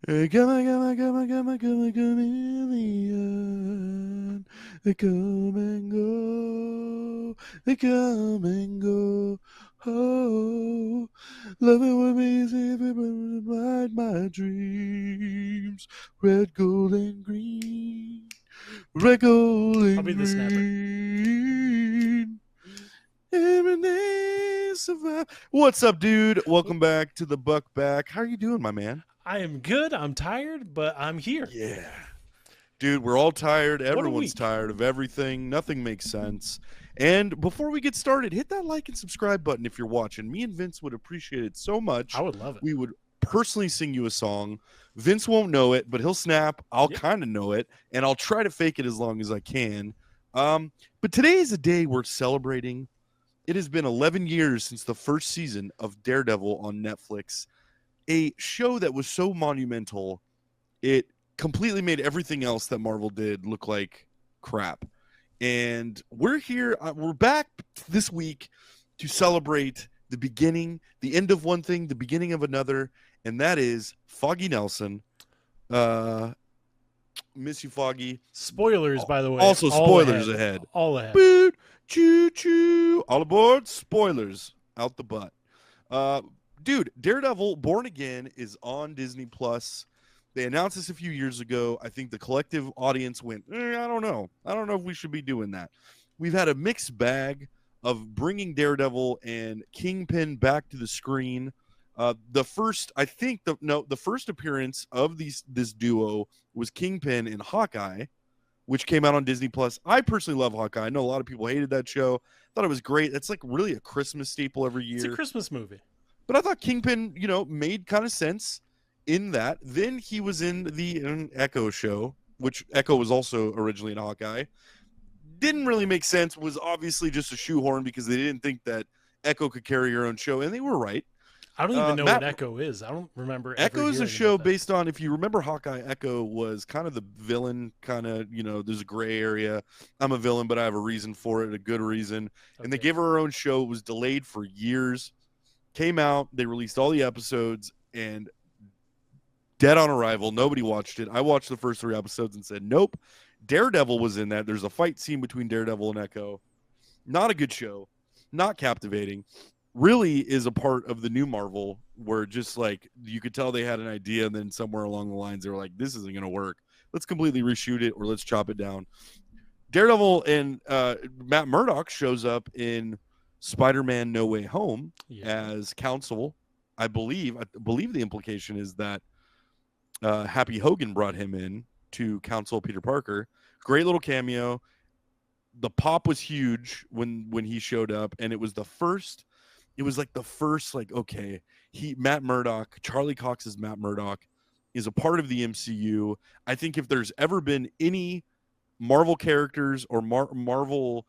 Come on, come on, come on, come on, come on, chameleon. They come and go. They come and go. Oh, love it with me is everybody ride my dreams. Red, gold, and green. Red, gold, I'll and be the snapper. green. Everything survive. What's up, dude? Welcome back to the Buck Back. How are you doing, my man? I am good. I'm tired, but I'm here. Yeah. Dude, we're all tired. What a Everyone's week. tired of everything. Nothing makes sense. And before we get started, hit that like and subscribe button if you're watching. Me and Vince would appreciate it so I much. would love it. We would personally sing you a song. Vince won't know it, but he'll snap. I'll Yep. kind of know it, and I'll try to fake it as long as I can. But today is a day we're celebrating. It has been 11 years since the first season of Daredevil on Netflix, a show that was so monumental, it completely made everything else that Marvel did look like crap. And we're here, we're back this week to celebrate the beginning, the end of one thing, the beginning of another, and that is Foggy Nelson. Miss you, Foggy. Spoilers, by the way. Also, all spoilers ahead. All ahead. Boot, choo choo. All aboard. Spoilers out the butt. Dude, Daredevil Born Again is on Disney Plus. They announced this a few years ago. I think the collective audience went, I don't know. I don't know if we should be doing that. We've had a mixed bag of bringing Daredevil and Kingpin back to the screen. The first appearance of this duo was Kingpin and Hawkeye, which came out on Disney Plus. I personally love Hawkeye. I know a lot of people hated that show. Thought it was great. It's like really a Christmas staple every year. It's a Christmas movie. But I thought Kingpin, made kind of sense in that. Then he was in the Echo show, which Echo was also originally in Hawkeye. Didn't really make sense. Was obviously just a shoehorn because they didn't think that Echo could carry her own show, and they were right. I don't even know what Echo is. I don't remember. Echo is a show based on, if you remember Hawkeye, Echo was kind of the villain, kind of, there's a gray area. I'm a villain, but I have a reason for it, a good reason. Okay. And they gave her own show. It was delayed for years. Came out, they released all the episodes, and dead on arrival. Nobody watched it. I watched the first 3 episodes and said, nope. Daredevil was in that. There's a fight scene between Daredevil and Echo. Not a good show. Not captivating. Really is a part of the new Marvel where just like you could tell they had an idea, and then somewhere along the lines they were like, this isn't going to work. Let's completely reshoot it, or let's chop it down. Daredevil and Matt Murdock shows up in Spider-Man No Way Home as counsel. I believe the implication is that Happy Hogan brought him in to counsel Peter Parker. Great little cameo. The pop was huge when he showed up, and it was the first, okay, Matt Murdock, Charlie Cox's Matt Murdock is a part of the MCU. I think if there's ever been any Marvel characters or Marvel,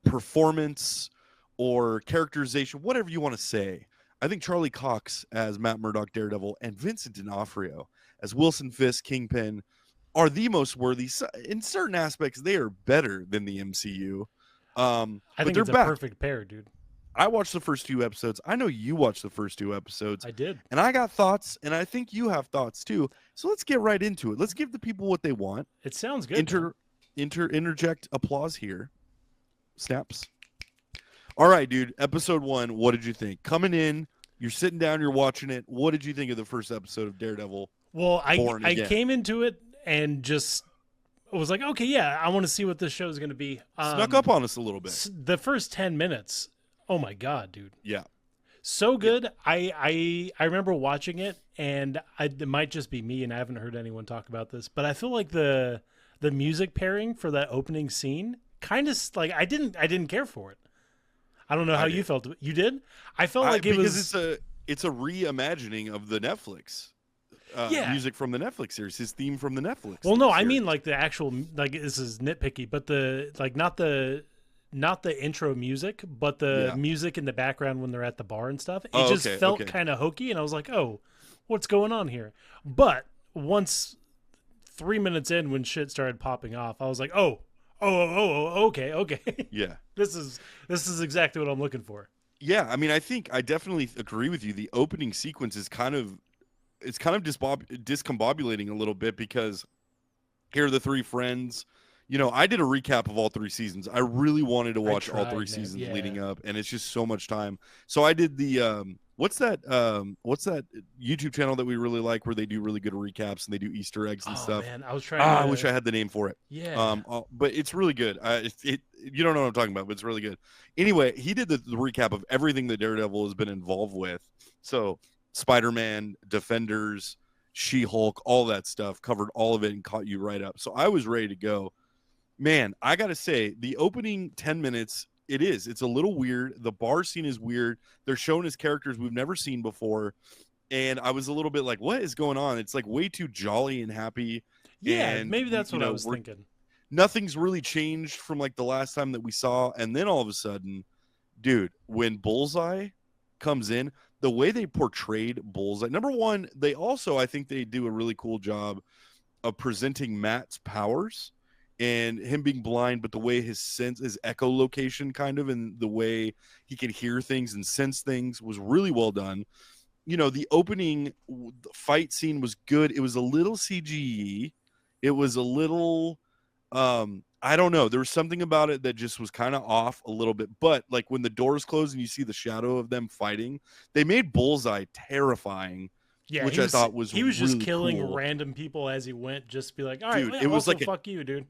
performance or characterization, whatever you want to say, I think Charlie Cox as Matt Murdock Daredevil and Vincent D'Onofrio as Wilson Fisk Kingpin are the most worthy. In certain aspects, they are better than the MCU. I think it's a perfect pair, dude. I watched the first 2 episodes. I know you watched the first 2 episodes. I did. And I got thoughts, and I think you have thoughts too. So let's get right into it. Let's give the people what they want. It sounds good. Interject applause here. Snaps. All right, dude. Episode 1, what did you think? Coming in, you're sitting down, you're watching it. What did you think of the first episode of Daredevil? Well, I came into it and just was like, okay, yeah, I want to see what this show is going to be. Snuck up on us a little bit. The first 10 minutes, oh my God, dude. Yeah. So good. Yeah. I remember watching it, and it might just be me, and I haven't heard anyone talk about this, but I feel like the music pairing for that opening scene kind of like I didn't care for it. I don't know how you felt. You did? I felt like it was because it's a reimagining of the Netflix music from the Netflix series, his theme from the Netflix. Well, no, series. I mean like the actual, like, this is nitpicky, but not the intro music, but the music in the background when they're at the bar and stuff. It just felt kind of hokey, and I was like, oh, what's going on here? But once 3 minutes in, when shit started popping off, I was like, oh, okay. Yeah. This is exactly what I'm looking for. Yeah, I mean, I think I definitely agree with you. The opening sequence is kind of it's kind of discombobulating a little bit because here are the three friends. I did a recap of all 3 seasons. I really wanted to watch all 3 seasons leading up, and it's just so much time. So I did the what's that YouTube channel that we really like where they do really good recaps and they do Easter eggs and stuff. Man, I was trying. I wish I had the name for it. Yeah. But it's really good. You don't know what I'm talking about, but it's really good. Anyway, he did the recap of everything that Daredevil has been involved with. So Spider-Man, Defenders, She-Hulk, all that stuff, covered all of it and caught you right up. So I was ready to go. Man, I got to say, the opening 10 minutes, it's a little weird. The bar scene is weird. They're showing us characters we've never seen before. And I was a little bit like, what is going on? It's like way too jolly and happy. Yeah, and, maybe that's what I was thinking. Nothing's really changed from like the last time that we saw. And then all of a sudden, dude, when Bullseye comes in, the way they portrayed Bullseye, number one, I think they do a really cool job of presenting Matt's powers and him being blind, but the way his echolocation kind of, and the way he can hear things and sense things was really well done. The opening fight scene was good. It was a little CGE. It was a little, I don't know. There was something about it that just was kind of off a little bit. But like when the doors close and you see the shadow of them fighting, they made Bullseye terrifying. Yeah, which I thought was he was really just killing cool. random people as he went. Just be like, all right, dude, it was like fuck you, dude.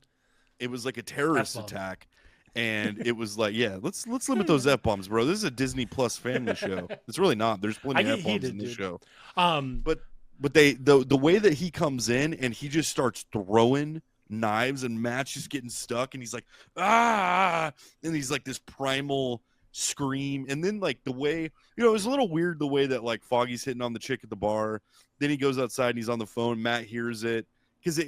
It was like a terrorist attack. And it was like, yeah, let's limit those F-bombs, bro. This is a Disney Plus family show. It's really not. There's plenty of F-bombs in this show. But the way that he comes in and he just starts throwing knives and Matt's just getting stuck and he's like, and he's like this primal scream. And then like the way, it was a little weird the way that like Foggy's hitting on the chick at the bar. Then he goes outside and he's on the phone. Matt hears it because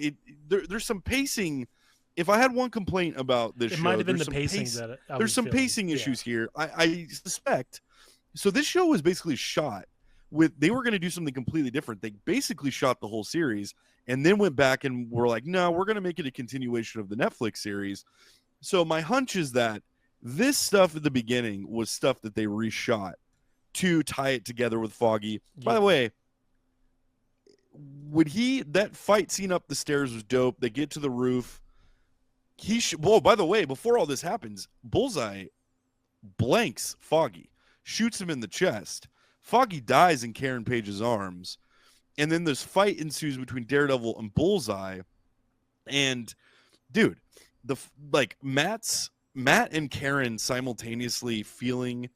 there's some pacing. If I had one complaint about this show, it might have been the pacing there's some pacing issues here. I suspect. So this show was basically shot they were going to do something completely different. They basically shot the whole series and then went back and were like, no, we're going to make it a continuation of the Netflix series. So my hunch is that this stuff at the beginning was stuff that they reshot to tie it together with Foggy. Yeah. By the way, that fight scene up the stairs was dope. They get to the roof. By the way, before all this happens, Bullseye blanks Foggy, shoots him in the chest. Foggy dies in Karen Page's arms. And then this fight ensues between Daredevil and Bullseye. And dude, Matt and Karen simultaneously feeling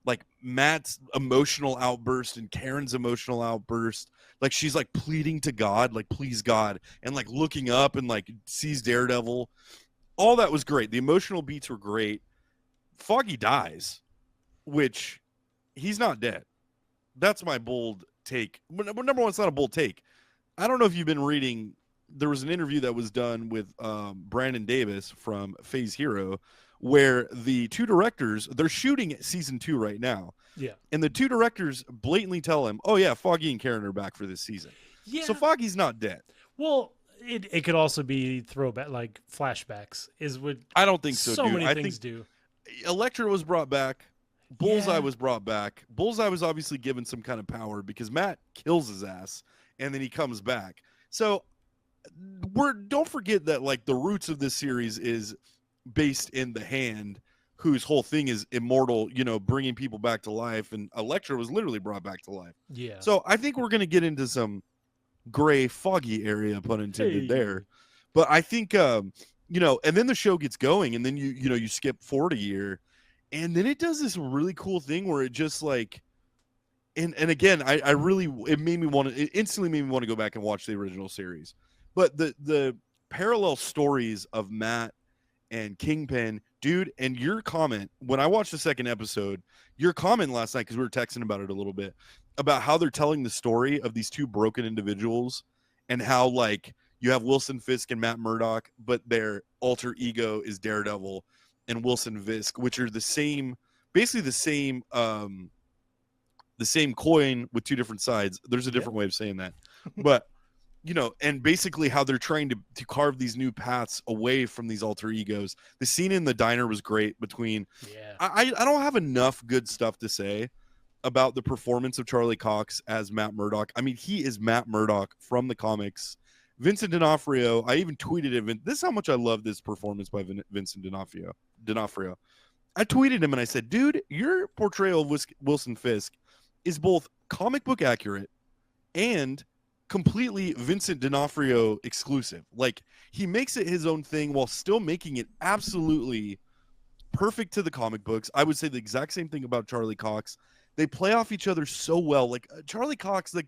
like Matt's emotional outburst and Karen's emotional outburst. Like she's like pleading to God, like please God, and like looking up and like sees Daredevil. All that was great. The emotional beats were great. Foggy dies, which he's not dead. That's my bold take. Number one, it's not a bold take. I don't know if you've been reading. There was an interview that was done with Brandon Davis from Phase Hero where the two directors, they're shooting season 2 right now. Yeah. And the two directors blatantly tell him, oh, yeah, Foggy and Karen are back for this season. Yeah. So Foggy's not dead. Well, it could also be throwback, like flashbacks is what I don't think so, dude. Many things do. Elektra was brought back. Bullseye was brought back. Bullseye was obviously given some kind of power because Matt kills his ass and then he comes back. So don't forget that like the roots of this series is based in the Hand, whose whole thing is immortal, bringing people back to life. And Elektra was literally brought back to life. Yeah. So I think we're going to get into some gray, foggy area, pun intended there. But I think, and then the show gets going and then you skip forward a year. And then it does this really cool thing where it just like, and again, it instantly made me want to go back and watch the original series. But the parallel stories of Matt and Kingpin, dude, and your comment, when I watched the second episode, your comment last night, because we were texting about it a little bit, about how they're telling the story of these two broken individuals and how like you have Wilson Fisk and Matt Murdock, but their alter ego is Daredevil and Wilson Fisk, which are basically the same coin with two different sides. There's a different way of saying that, but and basically how they're trying to carve these new paths away from these alter egos. The scene in the diner was great between, I don't have enough good stuff to say, about the performance of Charlie Cox as Matt Murdock. I mean, he is Matt Murdock from the comics. Vincent D'Onofrio, I even tweeted him. This is how much I love this performance by Vincent D'Onofrio. I tweeted him and I said, dude, your portrayal of Wilson Fisk is both comic book accurate and completely Vincent D'Onofrio exclusive. Like, he makes it his own thing while still making it absolutely perfect to the comic books. I would say the exact same thing about Charlie Cox. They play off each other so well. Like Charlie Cox, like,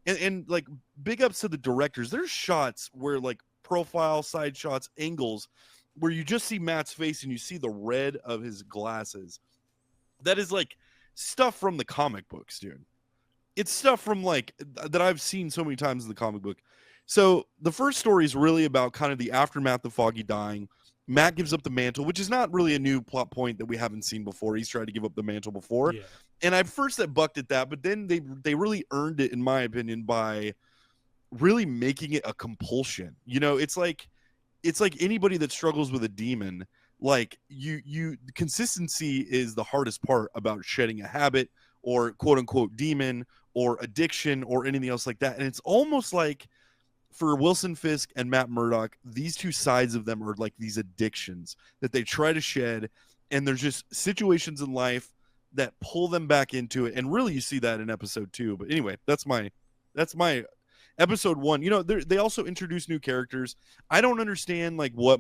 and like big ups to the directors. There's shots where like profile, side shots, angles where you just see Matt's face and you see the red of his glasses. That is like stuff from the comic books, dude. It's stuff from like that I've seen so many times in the comic book. So the first story is really about kind of the aftermath of Foggy dying. Matt gives up the mantle, which is not really a new plot point that we haven't seen before. He's tried to give up the mantle before. Yeah. And at first I bucked at that, but then they really earned it, in my opinion, by really making it a compulsion. You know, it's like anybody that struggles with a demon, like consistency is the hardest part about shedding a habit or quote unquote demon or addiction or anything else like that. And it's almost like for Wilson Fisk and Matt Murdock, these two sides of them are like these addictions that they try to shed. And there's just situations in life that pull them back into it. And really you see that in episode 2. But anyway, that's my episode 1. You know, they also introduce new characters. I don't understand like what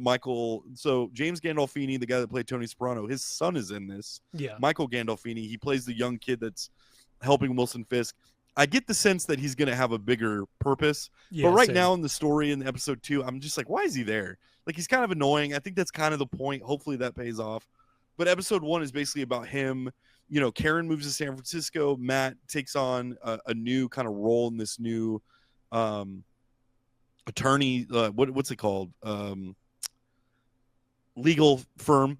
so James Gandolfini, the guy that played Tony Soprano, his son is in this. Yeah. Michael Gandolfini, he plays the young kid that's helping Wilson Fisk. I get the sense that he's going to have a bigger purpose. Yeah, but right now in the story in episode 2, I'm just like, why is he there? Like, he's kind of annoying. I think that's kind of the point. Hopefully that pays off. But episode 1 is basically about him. You know, Karen moves to San Francisco. Matt takes on a new kind of role in this new attorney. What's it called? Legal firm.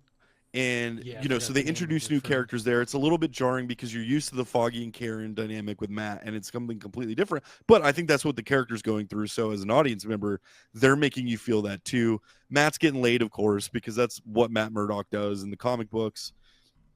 And, you know, so they introduce new characters there. It's a little bit jarring because you're used to the Foggy and Karen dynamic with Matt, and it's something completely different. But I think that's what the character's going through. So as an audience member, they're making you feel that too. Matt's getting laid, of course, because that's what Matt Murdock does in the comic books.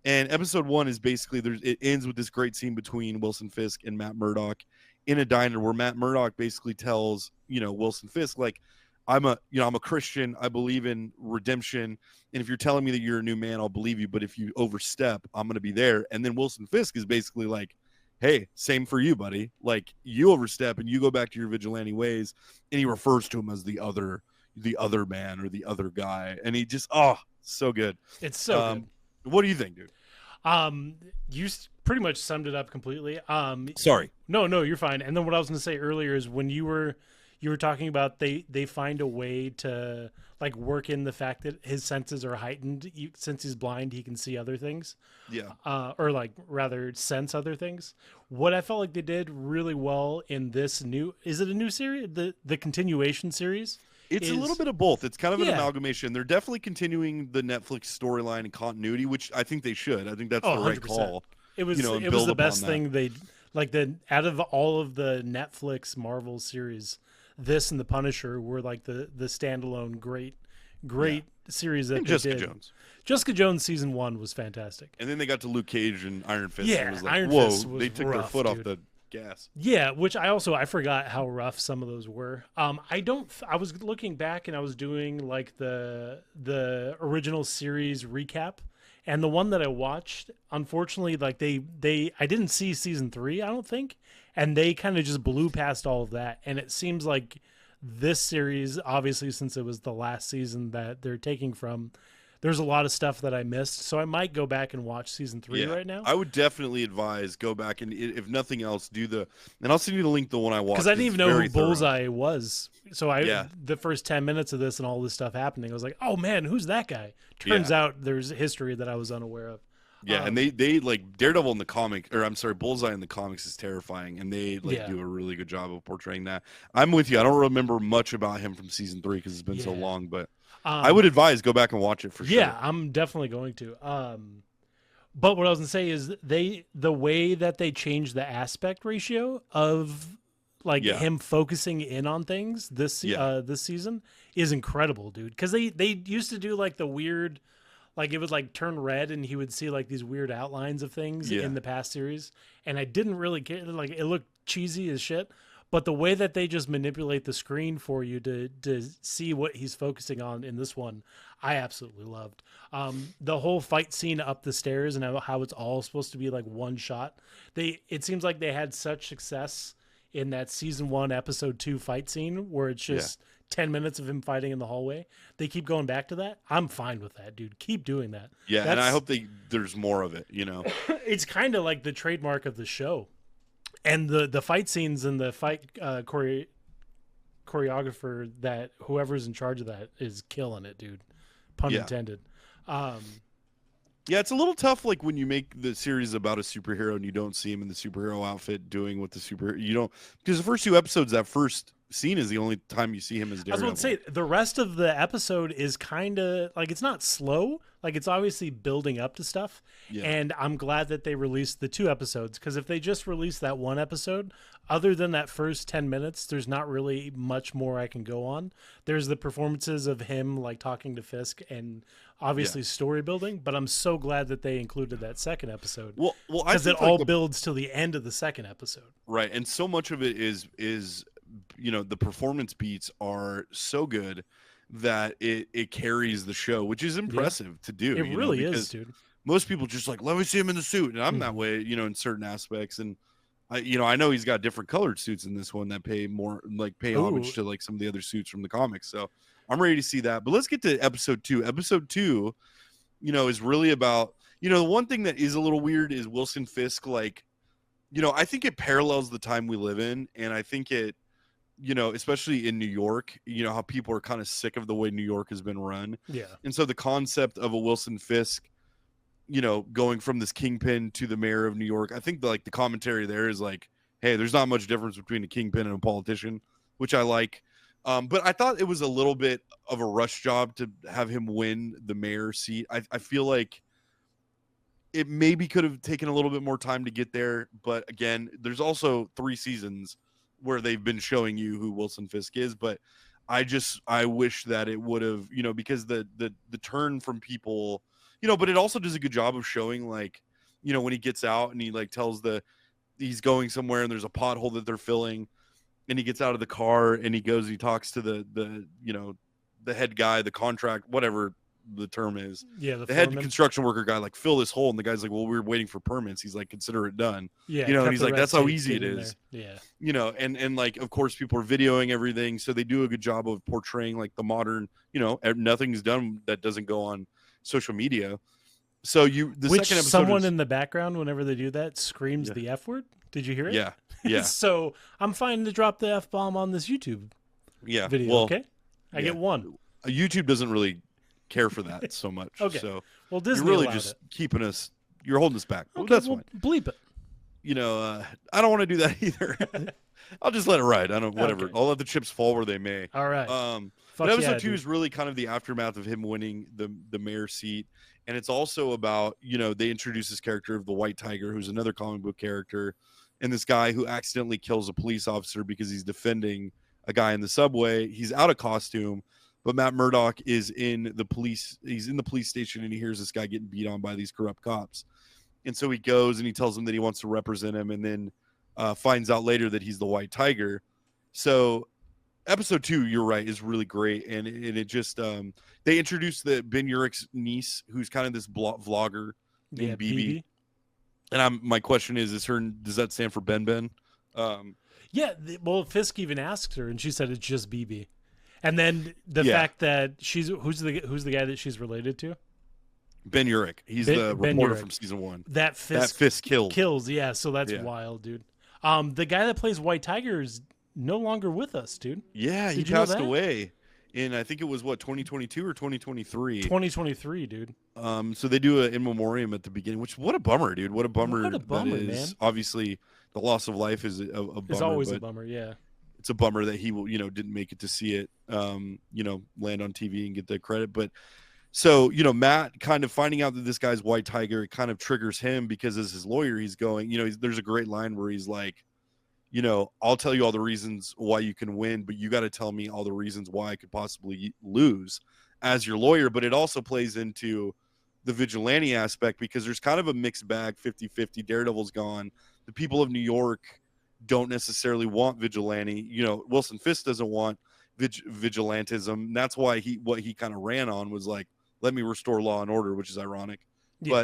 And episode 1 is basically, it ends with this great scene between Wilson Fisk and Matt Murdock in a diner where Matt Murdock basically tells, you know, Wilson Fisk, like, I'm a Christian. I believe in redemption. And if you're telling me that you're a new man, I'll believe you. But if you overstep, I'm going to be there. And then Wilson Fisk is basically like, hey, same for you, buddy. Like, you overstep and you go back to your vigilante ways. And he refers to him as the other man or the other guy. And he just, so good. It's so good. What do you think, dude? You pretty much summed it up completely. Sorry. No, you're fine. And then what I was going to say earlier is when you were talking about they find a way to like work in the fact that his senses are heightened. Since he's blind, he can see other things. Yeah. Or like rather sense other things. What I felt like they did really well in this is it a new series? The continuation series? It's a little bit of both. It's kind of an amalgamation. They're definitely continuing the Netflix storyline and continuity, which I think they should. I think that's the right 100%. Call. It was it was the best thing they like out of all of the Netflix Marvel series. This and The Punisher were like the standalone great series that and Jessica Jones. Jessica Jones season 1 was fantastic. And then they got to Luke Cage and Iron Fist. Yeah, and it was like, Iron whoa, Fist was they took rough, their foot dude. off the gas. Yeah, which I forgot how rough some of those were. I was looking back and I was doing like the original series recap. And the one that I watched, unfortunately, like I didn't see season 3, I don't think. And they kind of just blew past all of that. And it seems like this series, obviously, since it was the last season that they're taking from, there's a lot of stuff that I missed. So I might go back and watch season 3 right now. I would definitely advise go back and, if nothing else, and I'll send you the link to the one I watched. Because I didn't even know who Bullseye was. So the first 10 minutes of this and all this stuff happening, I was like, oh man, who's that guy? Turns out there's history that I was unaware of. Yeah, and they like Daredevil in the comic, or I'm sorry, Bullseye in the comics is terrifying, and they do a really good job of portraying that. I'm with you. I don't remember much about him from season 3 because it's been so long, but I would advise go back and watch it for sure. Yeah, I'm definitely going to. But what I was gonna say is the way that they changed the aspect ratio of like him focusing in on things this season is incredible, dude. Because they used to do like the weird, Like it would like turn red and he would see like these weird outlines of things Yeah. in the past series. And I didn't really care. Like it looked cheesy as shit. But the way that they just manipulate the screen for you to see what he's focusing on in this one, I absolutely loved. The whole fight scene up the stairs and how it's all supposed to be like one shot. It seems like they had such success in that season 1, episode 2 fight scene where it's just 10 minutes of him fighting in the hallway. They keep going back to that. I'm fine with that, dude. Keep doing that. Yeah, and I hope there's more of it, you know. It's kind of like the trademark of the show. And the fight scenes and the fight choreographer, that whoever's in charge of that is killing it, dude. Pun intended. Yeah, it's a little tough, like when you make the series about a superhero and you don't see him in the superhero outfit doing what the superhero, you don't, because the first 2 episodes, that first scene is the only time you see him as Daredevil. I was going to say, the rest of the episode is kind of like, it's not slow, like it's obviously building up to stuff. Yeah. And I'm glad that they released the 2 episodes, because if they just released that 1 episode, other than that first 10 minutes, there's not really much more I can go on. There's the performances of him like talking to Fisk and obviously story building, but I'm so glad that they included that 2nd episode. Well, because it all builds till the end of the 2nd episode. Right, and so much of it is you know, the performance beats are so good that it carries the show, which is impressive to do. It really is, dude. Most people just like, let me see him in the suit, and I'm that way, you know, in certain aspects. And I know he's got different colored suits in this one that pay homage to like some of the other suits from the comics. So I'm ready to see that. But let's get to episode 2. Episode 2, you know, is really about, you know, the one thing that is a little weird is Wilson Fisk. Like, you know, I think it parallels the time we live in, and I think it, you know, especially in New York, you know, how people are kind of sick of the way New York has been run. Yeah. And so the concept of a Wilson Fisk, you know, going from this kingpin to the mayor of New York, I think the commentary there is like, hey, there's not much difference between a kingpin and a politician, which I like. But I thought it was a little bit of a rush job to have him win the mayor seat. I feel like it maybe could have taken a little bit more time to get there. But again, there's also 3 seasons where they've been showing you who Wilson Fisk is. But I wish that it would have, you know, because the turn from people, you know, but it also does a good job of showing, like, you know, when he gets out and he like tells he's going somewhere and there's a pothole that they're filling, and he gets out of the car and he goes, he talks to the you know, the head guy, the contract, whatever the term is. Yeah. The head construction worker guy, like, fill this hole. And the guy's like, well, we're waiting for permits. He's like, consider it done. Yeah. You know, and he's like, that's how easy it is. Yeah. You know, and like, of course, people are videoing everything. So they do a good job of portraying like the modern, you know, nothing's done that doesn't go on social media. So second episode, someone in the background, whenever they do that, screams the F word. Did you hear it? Yeah. Yeah. So I'm fine to drop the F-bomb on this YouTube video. Well, okay. I get 1. YouTube doesn't really care for that so much. Okay. So well, Disney you're really just keeping us, you're holding us back. Okay, that's well, fine. Bleep it. You know, I don't want to do that either. I'll just let it ride. I don't, whatever. Okay. I'll let the chips fall where they may. All right. But episode 2 is really kind of the aftermath of him winning the mayor seat. And it's also about, you know, they introduce this character of the White Tiger, who's another comic book character, and this guy who accidentally kills a police officer because he's defending a guy in the subway. He's out of costume, but Matt Murdock is in the police. He's in the police station, and he hears this guy getting beat on by these corrupt cops. And so he goes and he tells him that he wants to represent him, and then finds out later that he's the White Tiger. So episode 2, you're right, is really great. And it just, they introduced the Ben Urich's niece, who's kind of this vlogger named BB. And my question is does that stand for Ben? Yeah. Well, Fisk even asked her, and she said it's just BB. And then the fact that who's the guy that she's related to? Ben Urich. He's the reporter from season 1. That Fisk kills. Yeah. So that's wild, dude. The guy that plays White Tiger is no longer with us, dude. Yeah. He passed away in, I think it was 2022 or 2023. 2023, dude. So they do an in memoriam at the beginning, which, what a bummer, dude. What a bummer that is. Man. Obviously, the loss of life is a bummer. It's always a bummer, yeah. It's a bummer that he didn't make it to see it, land on TV and get the credit. But so, Matt kind of finding out that this guy's White Tiger, it kind of triggers him, because as his lawyer, he's going, there's a great line where he's like, I'll tell you all the reasons why you can win, but you got to tell me all the reasons why I could possibly lose as your lawyer. But it also plays into, the vigilante aspect, because there's kind of a mixed bag, 50-50. Daredevil's gone. The people of New York don't necessarily want vigilante. Wilson Fisk doesn't want vigilantism. That's why what he kind of ran on was like, let me restore law and order, which is ironic. Yeah.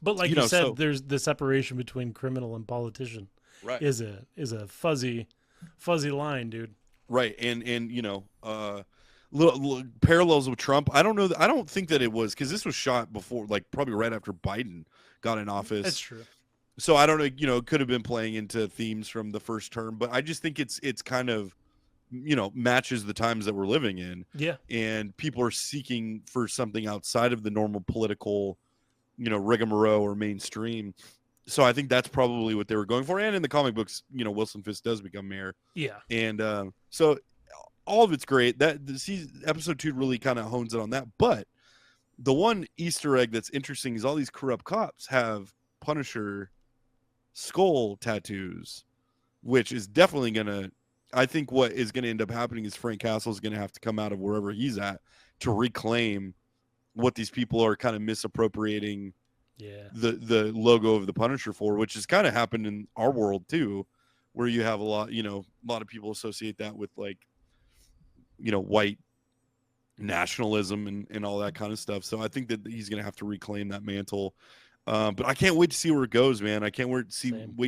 But like you said, so, there's the separation between criminal and politician. Right. Is a fuzzy line, dude. Right. And little parallels with Trump. I don't know. I don't think that it was, because this was shot before, like probably right after Biden got in office. That's true. So I don't know, it could have been playing into themes from the first term, but I just think it's kind of, matches the times that we're living in. Yeah. And people are seeking for something outside of the normal political, rigmarole or mainstream. So I think that's probably what they were going for. And in the comic books, Wilson Fisk does become mayor. Yeah. And so all of it's great. Episode 2 really kind of hones it on that. But the one Easter egg that's interesting is all these corrupt cops have Punisher skull tattoos, which is definitely gonna, I think what is gonna end up happening is Frank Castle is gonna have to come out of wherever he's at to reclaim what these people are kind of misappropriating the logo of the Punisher for, which has kind of happened in our world too, where you have a lot of people associate that with like white nationalism and all that kind of stuff. So I think that he's gonna have to reclaim that mantle. But I can't wait to see where it goes, man. I can't wait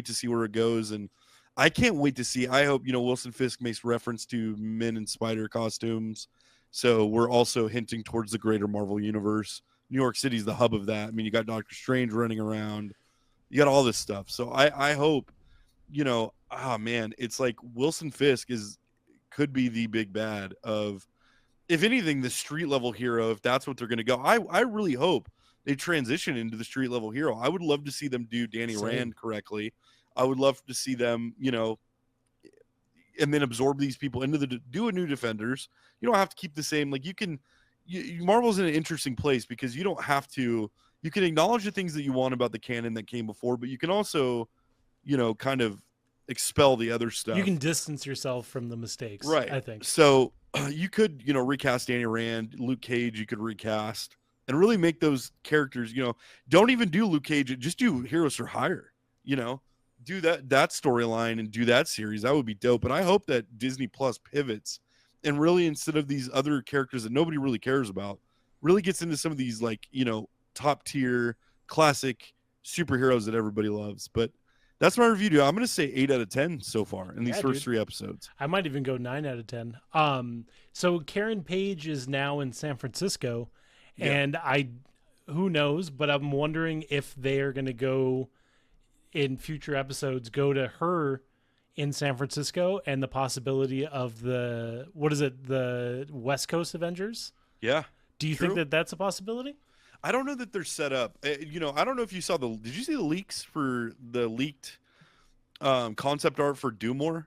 to see where it goes. And I can't wait to see, I hope, Wilson Fisk makes reference to men in spider costumes. So we're also hinting towards the greater Marvel universe. New York City's the hub of that. I mean, you got Doctor Strange running around. You got all this stuff. So I hope, man, it's like Wilson Fisk could be the big bad of, if anything, the street level hero, if that's what they're going to go. I really hope they transition into the street level hero. I would love to see them do Danny Rand correctly. I would love to see them, and then absorb these people into do a new Defenders. You don't have to keep the same. Like Marvel's in an interesting place because you don't have to. You can acknowledge the things that you want about the canon that came before, but you can also, kind of expel the other stuff. You can distance yourself from the mistakes, right? I think so. You could, recast Danny Rand, Luke Cage. You could recast. And really make those characters, don't even do Luke Cage. Just do Heroes for Hire, do that storyline and do that series. That would be dope. But I hope that Disney Plus pivots and really, instead of these other characters that nobody really cares about, really gets into some of these like, top tier classic superheroes that everybody loves. But that's my review, dude. I'm going to say 8 out of 10 so far in these first 3 episodes. I might even go 9 out of 10. So Karen Page is now in San Francisco. Yeah. And who knows, but I'm wondering if they are going to go in future episodes, go to her in San Francisco and the possibility of the West Coast Avengers. Yeah. Do you think that that's a possibility? I don't know that they're set up. I don't know if you saw did you see the leaks for the leaked concept art for Doomore?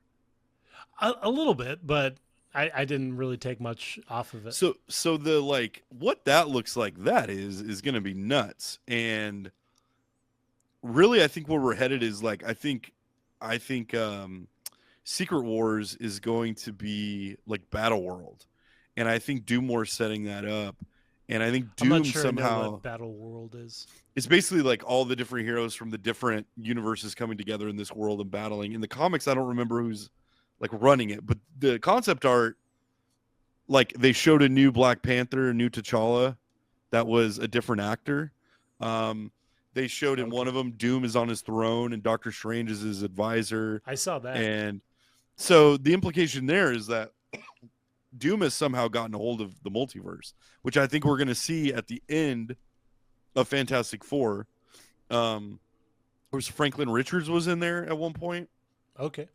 A little bit, but I didn't really take much off of it. So the like what that looks like that is going to be nuts. And really, I think where we're headed is like I think Secret Wars is going to be like Battle World, and I think Doomore setting that up. And I think Doom I'm not sure somehow I know what Battle World is. It's basically like all the different heroes from the different universes coming together in this world and battling. In the comics, I don't remember who's like running it, but the concept art, like they showed a new Black Panther, a new T'Challa, that was a different actor. They showed in one of them, Doom is on his throne and Doctor Strange is his advisor. I saw that. And so the implication there is that Doom has somehow gotten a hold of the multiverse, which I think we're going to see at the end of Fantastic Four. Franklin Richards was in there at one point. Okay.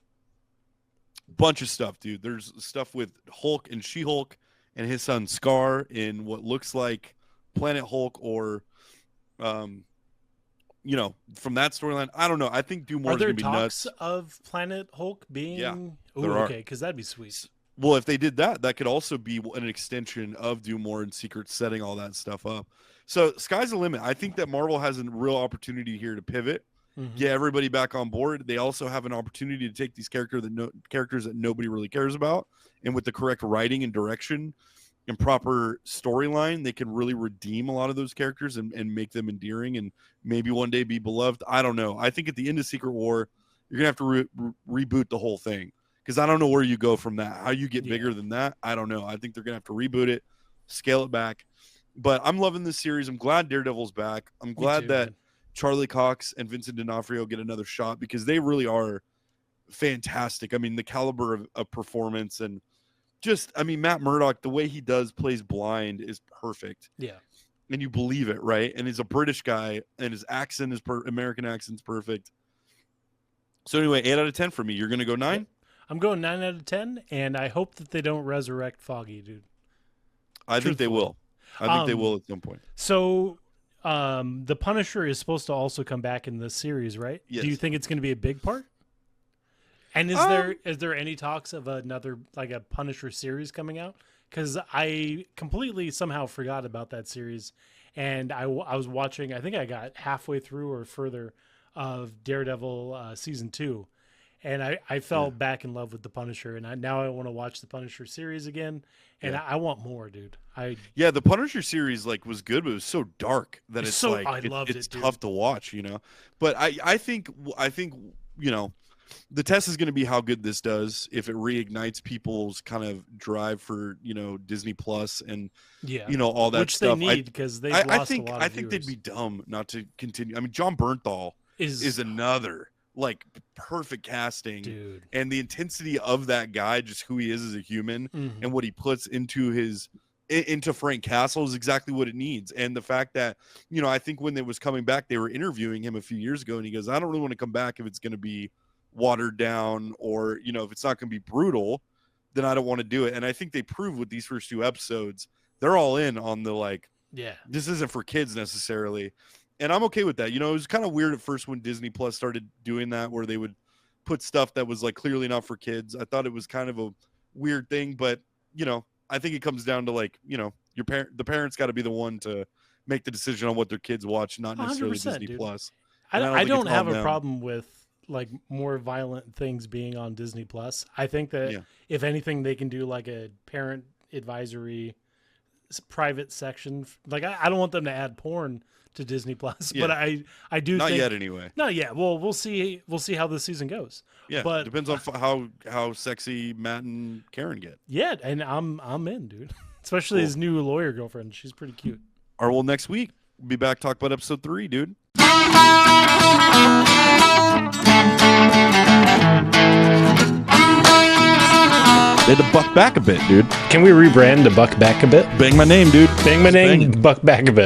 Bunch of stuff, dude. There's stuff with Hulk and She-Hulk and his son Scar in what looks like Planet Hulk or, from that storyline. I don't know. I think Doomore is going to be nuts. Are there talks of Planet Hulk being? Yeah, Ooh, okay, because that'd be sweet. Well, if they did that, that could also be an extension of Doomore and Secret, setting all that stuff up. So sky's the limit. I think that Marvel has a real opportunity here to pivot, get everybody back on board. They also have an opportunity to take these characters that nobody really cares about, and with the correct writing and direction, and proper storyline, they can really redeem a lot of those characters and make them endearing and maybe one day be beloved. I don't know. I think at the end of Secret War, you're going to have to reboot the whole thing because I don't know where you go from that. How you get bigger than that, I don't know. I think they're going to have to reboot it, scale it back. But I'm loving this series. I'm glad Daredevil's back. I'm glad that Charlie Cox and Vincent D'Onofrio get another shot because they really are fantastic. I mean, the caliber of performance and just, I mean, Matt Murdock, the way he plays blind is perfect. Yeah. And you believe it, right? And he's a British guy, and his accent is American accent's perfect. So anyway, 8 out of 10 for me. You're going to go 9? Yep. I'm going 9 out of 10, and I hope that they don't resurrect Foggy, dude. I think they will. I think they will at some point. So the Punisher is supposed to also come back in this series, right? Yes. Do you think it's going to be a big part? And is there any talks of another, like a Punisher series coming out? Because I completely somehow forgot about that series, and I was watching. I think I got halfway through or further of Daredevil season 2, and I fell back in love with the Punisher, and now I want to watch the Punisher series again, and I want more, dude. The Punisher series was good, but it was so dark that it's tough to watch, you know. But I think the test is going to be how good this does, if it reignites people's kind of drive for, Disney Plus and, all that stuff. Which they need because they've lost a lot of viewers. I think they'd be dumb not to continue. I mean, John Bernthal is another, perfect casting. Dude. And the intensity of that guy, just who he is as a human and what he puts into Frank Castle is exactly what it needs. And the fact that, I think when it was coming back, they were interviewing him a few years ago, and he goes, I don't really want to come back if it's going to be watered down or if it's not going to be brutal, then I don't want to do it. And I think they proved with these first 2 episodes, they're all in on the this isn't for kids necessarily, and I'm okay with that. It was kind of weird at first when Disney Plus started doing that, where they would put stuff that was clearly not for kids. I thought it was kind of a weird thing, but I think it comes down to the parents got to be the one to make the decision on what their kids watch, not necessarily Disney dude. Plus. I don't have a problem with more violent things being on Disney Plus. I think that if anything, they can do a parent advisory private section. I don't want them to add porn to Disney Plus, but I do not think, yet anyway. Not yet. Well, we'll see how this season goes. Yeah, but depends on how sexy Matt and Karen get. Yeah, and I'm in, dude. Especially his new lawyer girlfriend. She's pretty cute. All right, well, next week we'll be back talk about episode 3, dude. They had to buck back a bit, dude. Can we rebrand to buck back a bit? Bang my name, dude. Bang my name, buck back a bit.